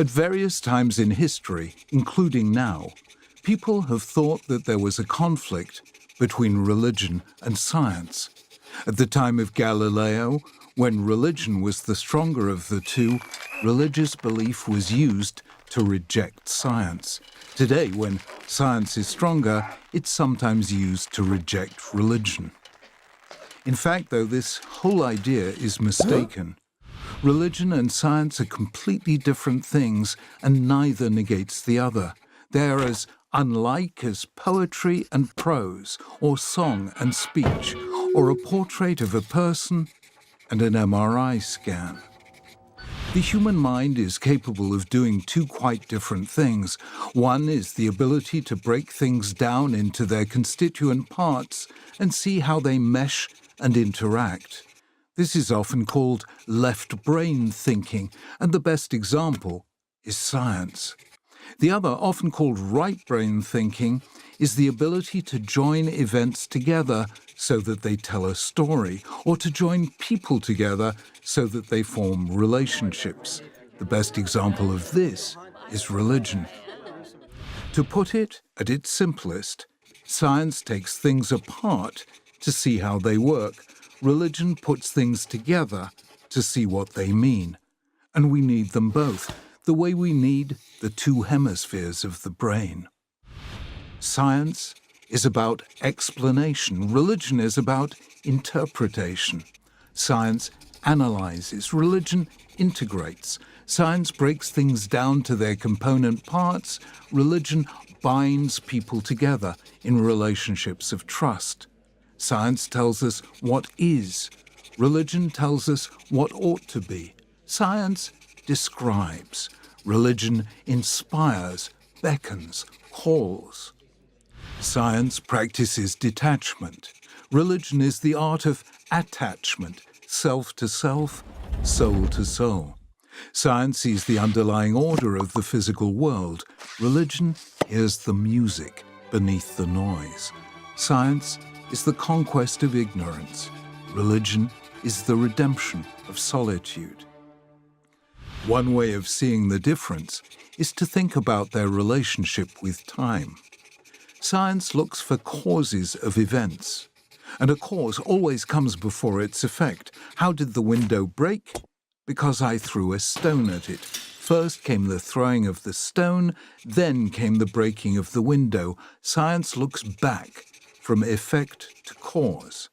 At various times in history, including now, people have thought that there was a conflict between religion and science. At the time of Galileo, when religion was the stronger of the two, religious belief was used to reject science. Today, when science is stronger, it's sometimes used to reject religion. In fact, though, this whole idea is mistaken. Religion and science are completely different things, and neither negates the other. They are as unlike as poetry and prose, or song and speech, or a portrait of a person and an MRI scan. The human mind is capable of doing two quite different things. One is the ability to break things down into their constituent parts and see how they mesh and interact. This is often called left brain thinking, and the best example is science. The other, often called right brain thinking, is the ability to join events together so that they tell a story, or to join people together so that they form relationships. The best example of this is religion. To put it at its simplest, science takes things apart to see how they work. Religion puts things together to see what they mean. And we need them both, the way we need the two hemispheres of the brain. Science is about explanation. Religion is about interpretation. Science analyzes. Religion integrates. Science breaks things down to their component parts. Religion binds people together in relationships of trust. Science tells us what is. Religion tells us what ought to be. Science describes. Religion inspires, beckons, calls. Science practices detachment. Religion is the art of attachment, self to self, soul to soul. Science sees the underlying order of the physical world. Religion hears the music beneath the noise. Science is the conquest of ignorance. Religion is the redemption of solitude. One way of seeing the difference is to think about their relationship with time. Science looks for causes of events, and a cause always comes before its effect. How did the window break? Because I threw a stone at it. First came the throwing of the stone, then came the breaking of the window. Science looks back from effect to cause.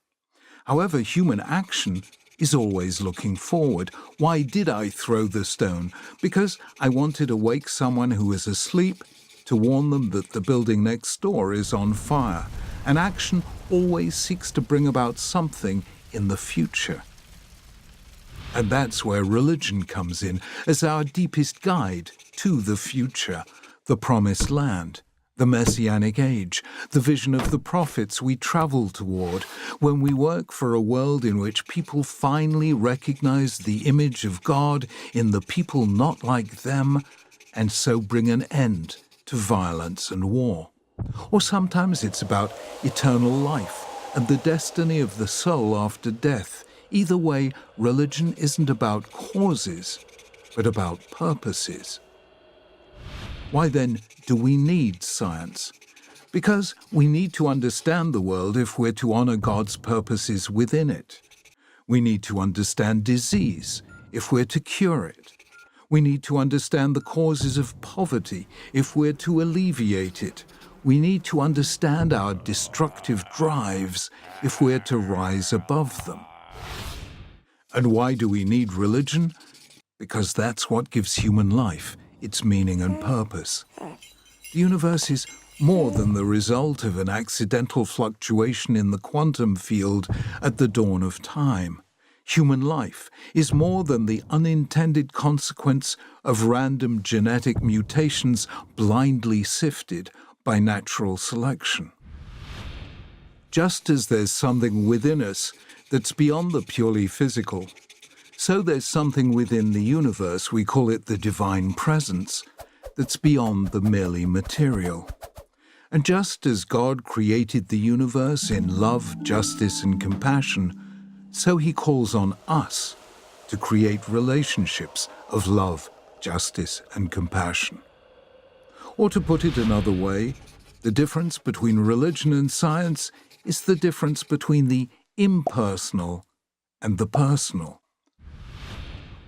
However, human action is always looking forward. Why did I throw the stone? Because I wanted to wake someone who was asleep to warn them that the building next door is on fire. An action always seeks to bring about something in the future. And that's where religion comes in as our deepest guide to the future, the promised land, the messianic age, the vision of the prophets we travel toward, when we work for a world in which people finally recognize the image of God in the people not like them, and so bring an end to violence and war. Or sometimes it's about eternal life and the destiny of the soul after death. Either way, religion isn't about causes, but about purposes. Why then do we need science? Because we need to understand the world if we're to honor God's purposes within it. We need to understand disease if we're to cure it. We need to understand the causes of poverty if we're to alleviate it. We need to understand our destructive drives if we're to rise above them. And why do we need religion? Because that's what gives human life its meaning and purpose. The universe is more than the result of an accidental fluctuation in the quantum field at the dawn of time. Human life is more than the unintended consequence of random genetic mutations blindly sifted by natural selection. Just as there's something within us that's beyond the purely physical, so there's something within the universe, we call it the divine presence, that's beyond the merely material. And just as God created the universe in love, justice, and compassion, so he calls on us to create relationships of love, justice, and compassion. Or to put it another way, the difference between religion and science is the difference between the impersonal and the personal.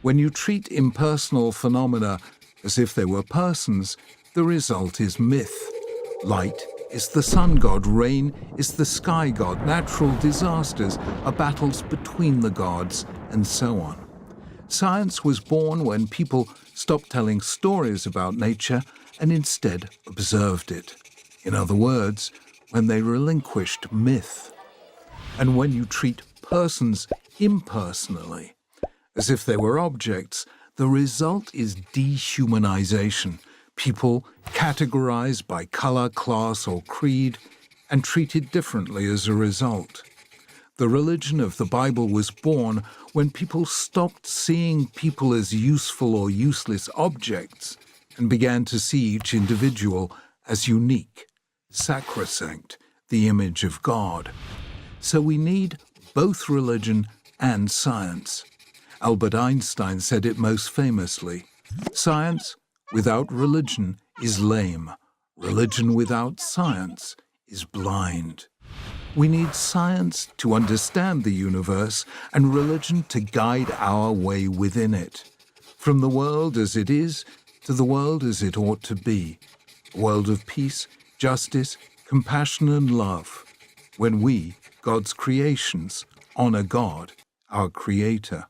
When you treat impersonal phenomena as if they were persons, the result is myth. Light is the sun god, rain is the sky god, natural disasters are battles between the gods, and so on. Science was born when people stopped telling stories about nature and instead observed it. In other words, when they relinquished myth. And when you treat persons impersonally, as if they were objects, the result is dehumanization. People categorized by color, class, or creed, and treated differently as a result. The religion of the Bible was born when people stopped seeing people as useful or useless objects and began to see each individual as unique, sacrosanct, the image of God. So we need both religion and science. Albert Einstein said it most famously, "Science without religion is lame. Religion without science is blind." We need science to understand the universe and religion to guide our way within it, from the world as it is to the world as it ought to be, a world of peace, justice, compassion, and love, when we, God's creations, honor God, our Creator.